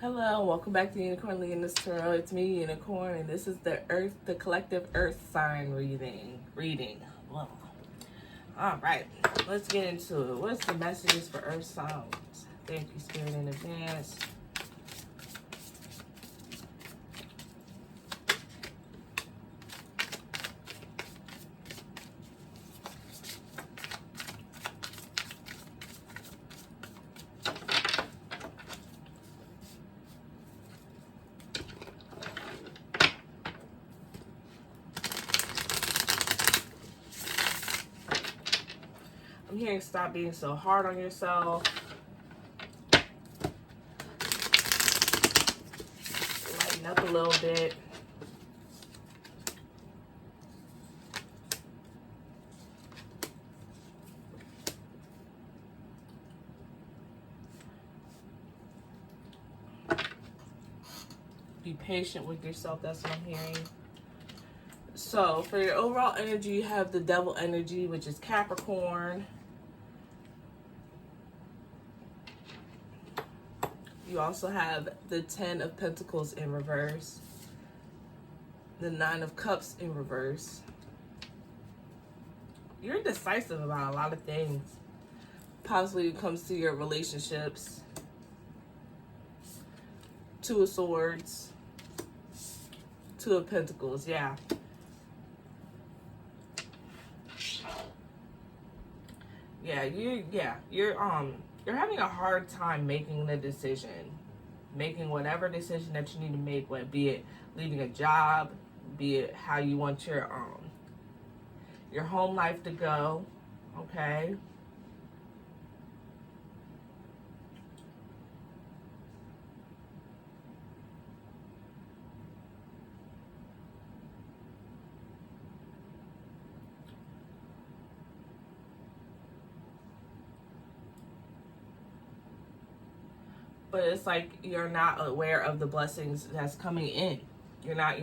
Hello, welcome back to Unicorn Leoness Tarot. It's me, Unicorn, and this is the collective Earth sign reading. Whoa. All right, let's get into it. What's the messages for Earth signs? Thank you, Spirit, in advance. I'm hearing stop being so hard on yourself. Lighten up a little bit. Be patient with yourself. That's what I'm hearing. So for your overall energy, you have the Devil energy, which is Capricorn. You also have the 10 of Pentacles in reverse, the 9 of Cups in reverse. You're decisive about a lot of things. Possibly when it comes to your relationships. 2 of Swords, 2 of Pentacles, yeah. You're having a hard time making the decision. Making whatever decision that you need to make, whether be it leaving a job, be it how you want your home life to go, okay? But it's like you're not aware of the blessings that's coming in. You're not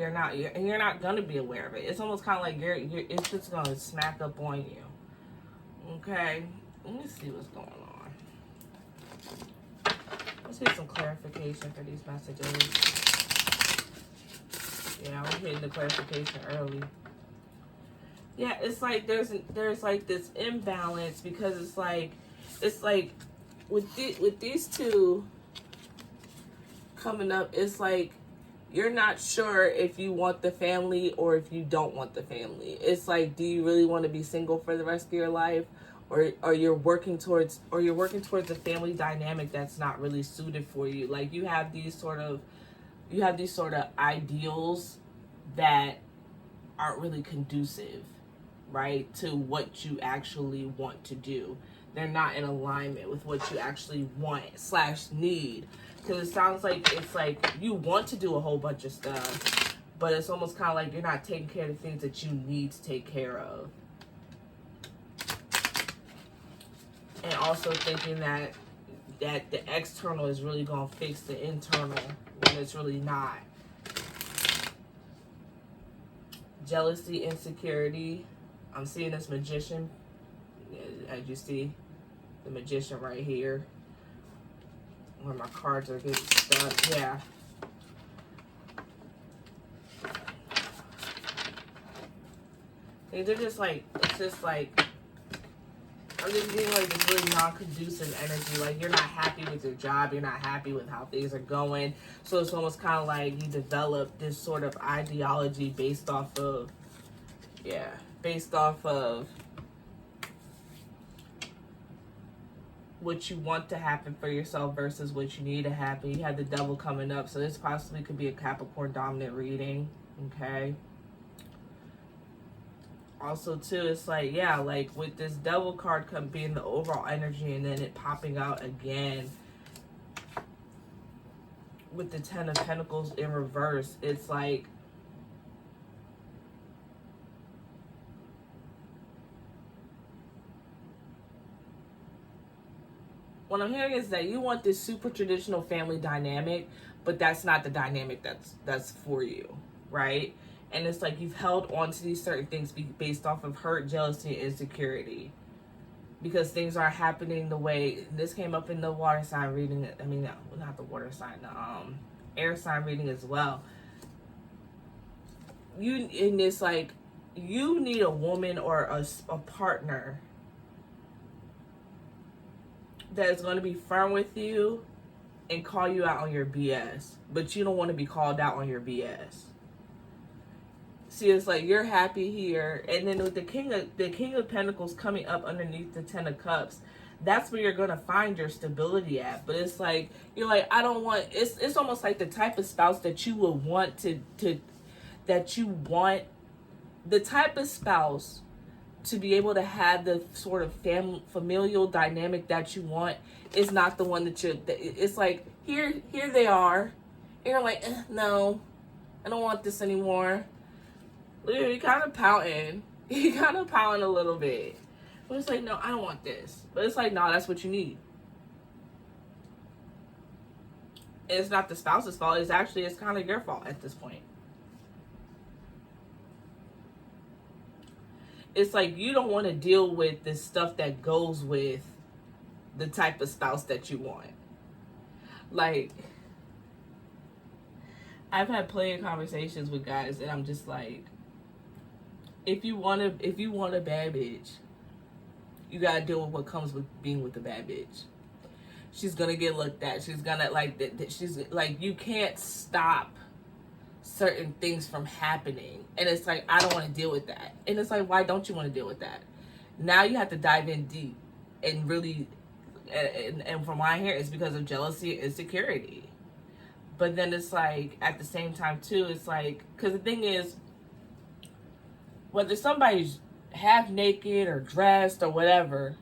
gonna be aware of it. It's almost kind of like it's just gonna smack up on you. Okay, let me see what's going on. Let's get some clarification for these messages. Yeah, I'm getting the clarification early. Yeah, it's like there's like this imbalance because it's like with these two coming up, it's like you're not sure if you want the family or if you don't want the family. It's like, do you really want to be single for the rest of your life, or you're working towards a family dynamic that's not really suited for you? Like you have these sort of ideals that aren't really conducive, right, to what you actually want to do. They're not in alignment with what you actually want / need. Because it sounds like it's like you want to do a whole bunch of stuff, but it's almost kind of like you're not taking care of the things that you need to take care of. And also thinking that the external is really going to fix the internal when it's really not. Jealousy, insecurity. I'm seeing this Magician, as you see, the Magician right here. Where my cards are getting stuck, yeah. They're just like, it's just like, I'm just getting like this really non-conducive energy. Like you're not happy with your job, you're not happy with how things are going. So it's almost kind of like you develop this sort of ideology based off of what you want to happen for yourself versus what you need to happen. You have the Devil coming up, so this possibly could be a Capricorn dominant reading, okay? Also, too, it's like, yeah, like with this Devil card being the overall energy and then it popping out again with the 10 of Pentacles in reverse, it's like, what I'm hearing is that you want this super traditional family dynamic, but that's not the dynamic that's for you, right? And it's like you've held on to these certain things based off of hurt, jealousy, and insecurity. because things are happening the way this came up in the water sign reading. I mean, not the water sign, the air sign reading as well. You in this, like, you need a woman or a partner that is going to be firm with you and call you out on your BS, but you don't want to be called out on your BS. See, it's like you're happy here, and then with the King of Pentacles coming up underneath the Ten of Cups, that's where you're gonna find your stability at. But it's like you're like, I don't want. It's almost like the type of spouse that you would want the type of spouse to be able to have the sort of familial dynamic that you want is not the one that you're. It's like here they are, and you're like, no, I don't want this anymore. You're kind of pouting. You're kind of pouting a little bit. But it's like, no, I don't want this. But it's like, no, that's what you need. And it's not the spouse's fault. It's kind of your fault at this point. It's like you don't want to deal with the stuff that goes with the type of spouse that you want. Like, I've had plenty of conversations with guys and I'm just like, if you want a bad bitch, you gotta deal with what comes with being with a bad bitch. She's gonna get looked at. She's gonna she's like, you can't stop certain things from happening. And it's like, I don't want to deal with that. And it's like, why don't you want to deal with that? Now you have to dive in deep and really, and from what I hear, it's because of jealousy and insecurity. But then it's like, at the same time too, it's like, because the thing is, whether somebody's half naked or dressed or whatever,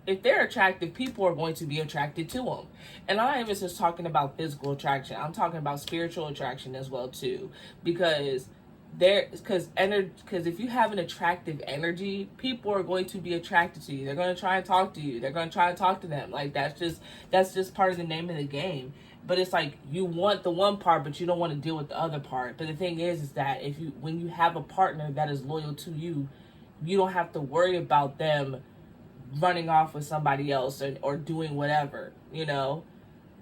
if they're attractive, people are going to be attracted to them. And I'm not even just talking about physical attraction. I'm talking about spiritual attraction as well too. Because if you have an attractive energy, people are going to be attracted to you. They're going to try and talk to you. They're going to try and talk to them. Like, that's just part of the name of the game. But it's like, you want the one part, but you don't want to deal with the other part. But the thing is that when you have a partner that is loyal to you, you don't have to worry about them running off with somebody else or doing whatever, you know.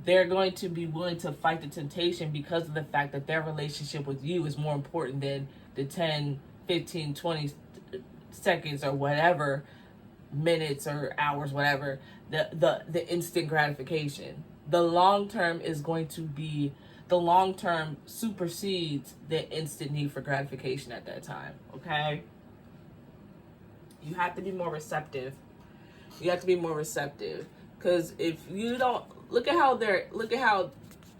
They're going to be willing to fight the temptation because of the fact that their relationship with you is more important than the 10, 15, 20 seconds or whatever, minutes or hours, whatever, the instant gratification. The long term supersedes the instant need for gratification at that time, okay? You have to be more receptive. You have to be more receptive, because if you don't look at how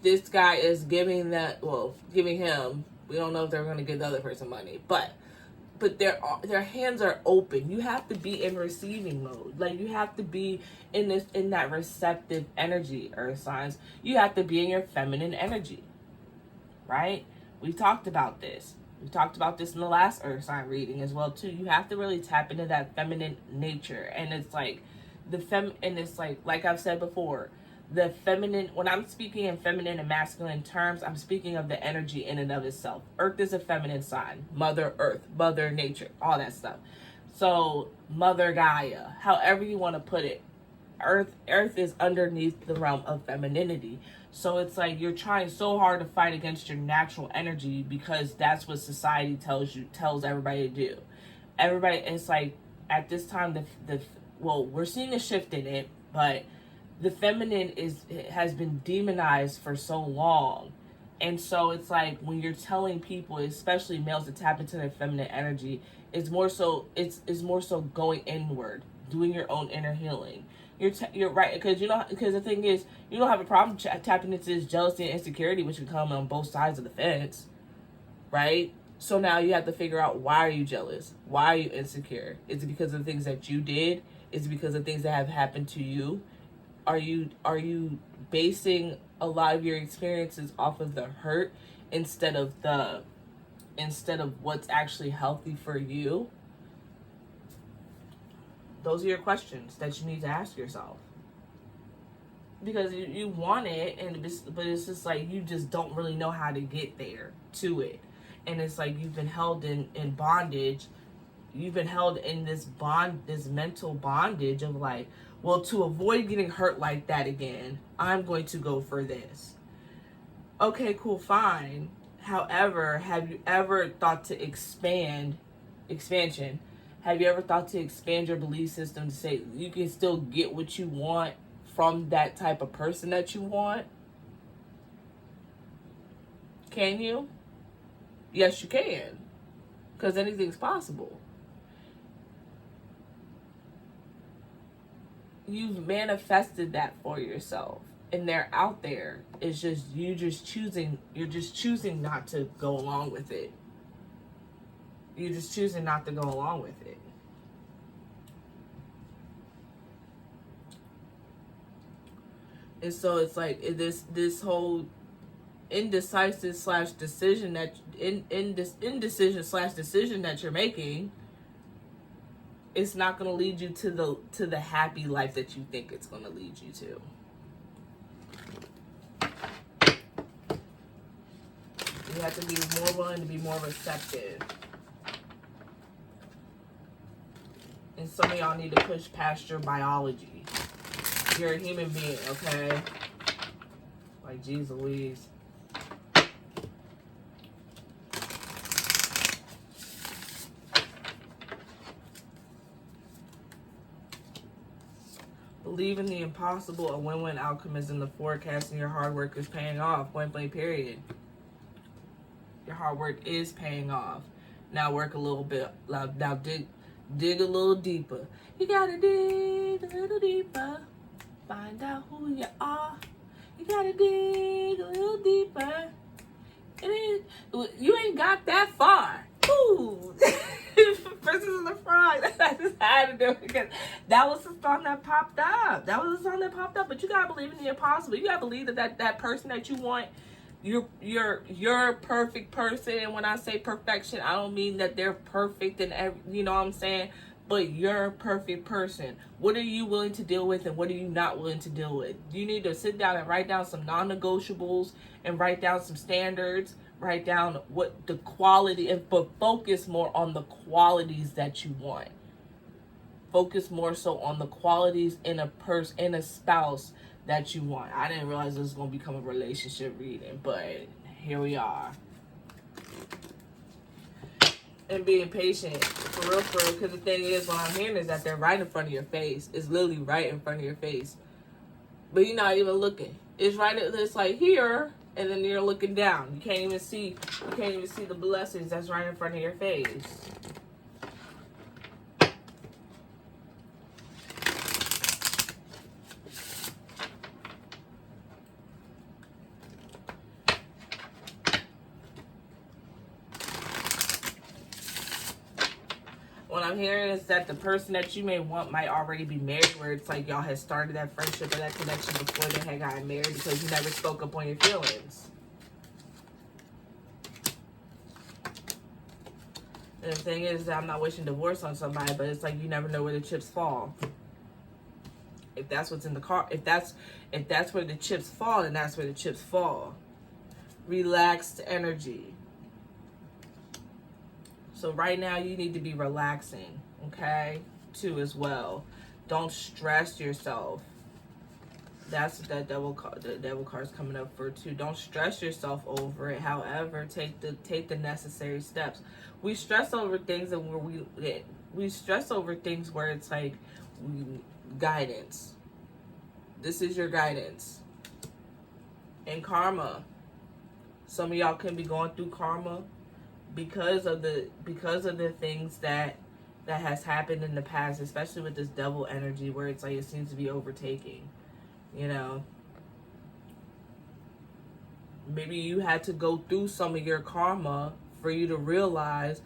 this guy is giving him. We don't know if they're going to give the other person money, but their hands are open. You have to be in receiving mode. Like, you have to be in that receptive energy, earth signs. You have to be in your feminine energy, right? We've talked about this. We talked about this in the last earth sign reading as well too. You have to really tap into that feminine nature. And it's like like I've said before, the feminine, when I'm speaking in feminine and masculine terms, I'm speaking of the energy in and of itself. Earth is a feminine sign. Mother Earth, Mother Nature, all that stuff. So Mother Gaia, however you want to put it, Earth is underneath the realm of femininity. So it's like you're trying so hard to fight against your natural energy because that's what society tells everybody to do. Everybody, it's like at this time, we're seeing a shift in it, but the feminine has been demonized for so long. And so it's like when you're telling people, especially males, to tap into their feminine energy, it's more so going inward, doing your own inner healing. You're right, because the thing is, you don't have a problem tapping into this jealousy and insecurity, which can come on both sides of the fence, right? So now you have to figure out, why are you jealous? Why are you insecure? Is it because of the things that you did? Is it because of things that have happened to you? Are you basing a lot of your experiences off of the hurt instead of what's actually healthy for you? Those are your questions that you need to ask yourself. Because you want it, but it's just like you just don't really know how to get there to it. And it's like you've been held in bondage you've been held in this mental bondage of like, well, to avoid getting hurt like that again, I'm going to go for this. Okay, cool, fine. However, have you ever thought to expansion? Have you ever thought to expand your belief system to say you can still get what you want from that type of person that you want? Can you? Yes, you can. Because anything's possible. You've manifested that for yourself. And they're out there. It's just you're just choosing not to go along with it. You're just choosing not to go along with it. And so it's like this whole indecisive slash decision that indecision slash decision that you're making, it's not going to lead you to the happy life that you think it's going to lead you to. You have to be more willing to be more receptive. And some of y'all need to push past your biology. You're a human being, okay? Like, geez Louise. Believe in the impossible. A win-win outcome is in the forecast, and your hard work is paying off. Point blank, period. Your hard work is paying off. Now work a little bit. Now dig a little deeper. You gotta dig a little deeper. Find out who you are. You gotta dig a little deeper. You ain't got that far. Ooh. Princess in the Frog. I just had to do it because that was the song that popped up. But you gotta believe in the impossible. You gotta believe that person that you want, you're perfect person. And when I say perfection, I don't mean that they're perfect and you know what I'm saying, but you're a perfect person. What are you willing to deal with and what are you not willing to deal with? You need to sit down and write down some non-negotiables and write down some standards. Write down what the quality, but focus more on the qualities that you want. Focus more so on the qualities in a spouse that you want. I didn't realize this was going to become a relationship reading, but here we are. And being patient, for real, because the thing is, what I'm hearing is that they're right in front of your face. It's literally right in front of your face. But you're not even looking. It's right, it's like here, and then you're looking down. You can't even see the blessings that's right in front of your face. What I'm hearing is that the person that you may want might already be married, where it's like y'all had started that friendship or that connection before they had gotten married because you never spoke up on your feelings. And the thing is that I'm not wishing divorce on somebody, but it's like you never know where the chips fall. If that's what's in the car, if that's where the chips fall, then that's where the chips fall. Relaxed energy. So right now you need to be relaxing, okay? Too as well. Don't stress yourself. That's what the devil card is coming up for too. Don't stress yourself over it. However, take the necessary steps. We stress over things and we stress over things where it's like guidance. This is your guidance. And karma. Some of y'all can be going through karma because of the things that has happened in the past, especially with this devil energy where it's like it seems to be overtaking. You know, maybe you had to go through some of your karma for you to realize,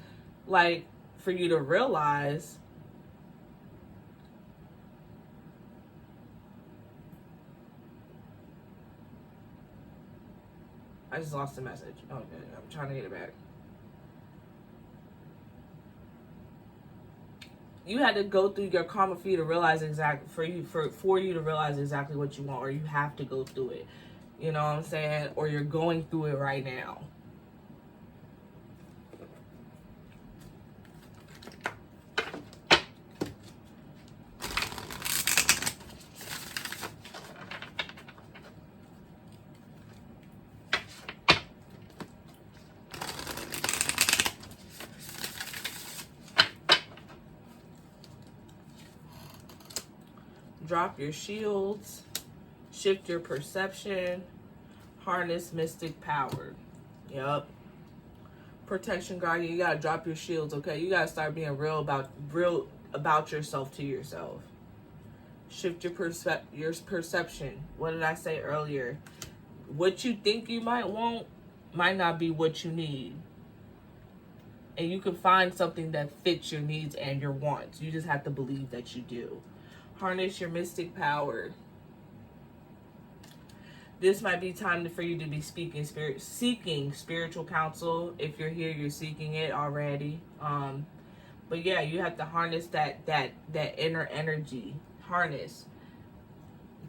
I just lost the message. Okay, I'm trying to get it back. You had to go through your karma for you to realize for you to realize exactly what you want, or you have to go through it. You know what I'm saying? Or you're going through it right now. Drop your shields. Shift your perception. Harness mystic power. Yup. Protection guardian. You gotta drop your shields, okay? You gotta start being real about yourself to yourself. Shift your perception. What did I say earlier? What you think you might want might not be what you need. And you can find something that fits your needs and your wants. You just have to believe that you do. Harness your mystic power. This might be time for you to be seeking spiritual counsel. If you're here, you're seeking it already. But yeah, you have to harness that inner energy. Harness.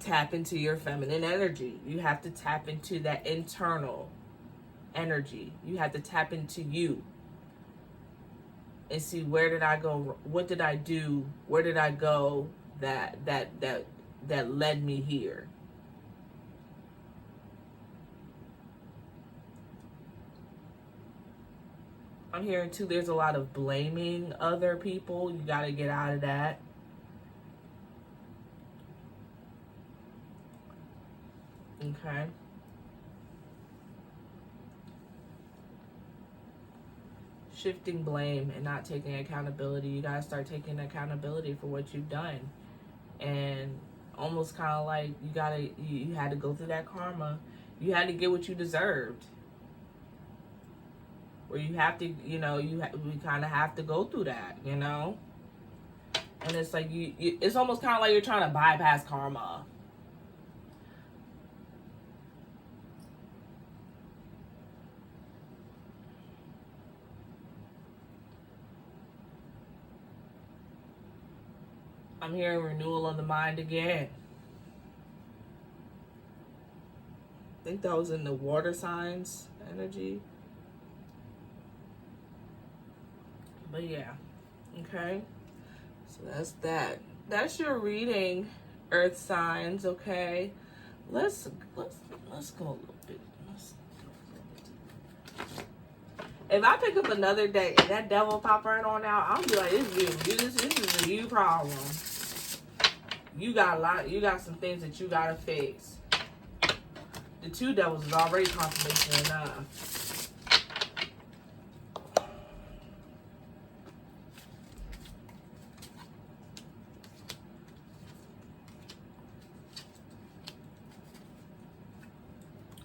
Tap into your feminine energy. You have to tap into that internal energy. You have to tap into you. And see, where did I go? What did I do? Where did I go that led me here? I'm hearing too, there's a lot of blaming other people. You got to get out of that. Okay. Shifting blame and not taking accountability. You got to start taking accountability for what you've done. And almost kind of like you had to go through that karma. You had to get what you deserved. Where you have to, we kind of have to go through that, And it's like it's almost kind of like you're trying to bypass karma. I'm hearing renewal of the mind again. I think that was in the water signs energy. But yeah, okay. So that's that. That's your reading, earth signs, okay? Let's go a little bit. If I pick up another day and that devil pop right on out, I'll be like, it's you. This is a you problem. You got some things that you gotta fix. The two devils is already confirmation enough.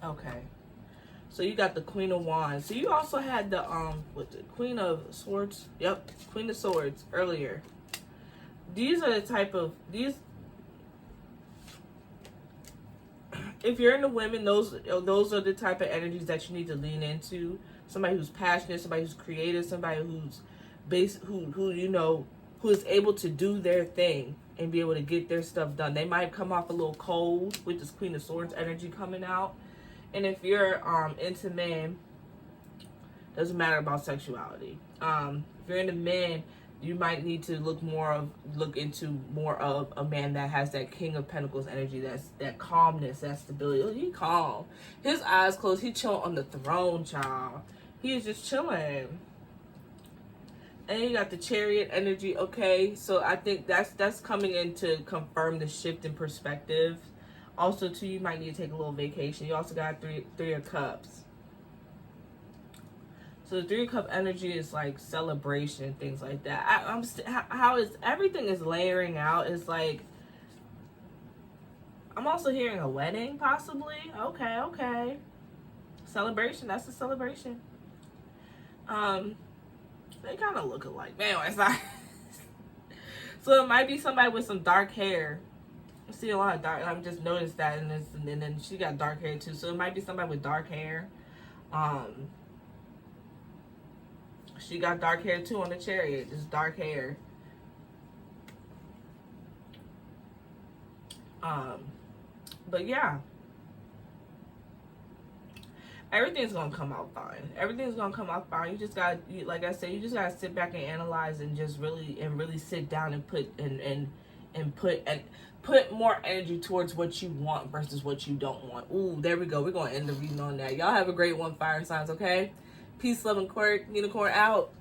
Okay. So you got the Queen of Wands. So you also had the Queen of Swords. Yep, Queen of Swords earlier. These are the type of if you're into women, those are the type of energies that you need to lean into. Somebody who's passionate, somebody who's creative, somebody who's who is able to do their thing and be able to get their stuff done. They might come off a little cold with this Queen of Swords energy coming out. And if you're into men, doesn't matter about sexuality. If you're into men, you might need to look into more of a man that has that King of Pentacles energy, that calmness, that stability. Oh, he calm. His eyes closed. He chilling on the throne, child. He is just chilling. And you got the Chariot energy. Okay, so I think that's coming in to confirm the shift in perspective. Also, too, you might need to take a little vacation. You also got three of Cups. So the Three of Cup energy is like celebration, things like that. Everything is layering out. It's like I'm also hearing a wedding, possibly. Okay. Celebration. That's a celebration. They kind of look alike. Man, it's not. So it might be somebody with some dark hair. I see a lot of dark. I've just noticed that, and then she got dark hair too. So it might be somebody with dark hair. She got dark hair too on the Chariot. Just dark hair. But yeah, everything's gonna come out fine. Everything's gonna come out fine. You just got, like I said, you just gotta sit back and analyze and just really sit down and put more energy towards what you want versus what you don't want. Ooh, there we go. We're gonna end the reading on that. Y'all have a great one, fire signs. Okay, peace, love, and quirk. Unicorn out.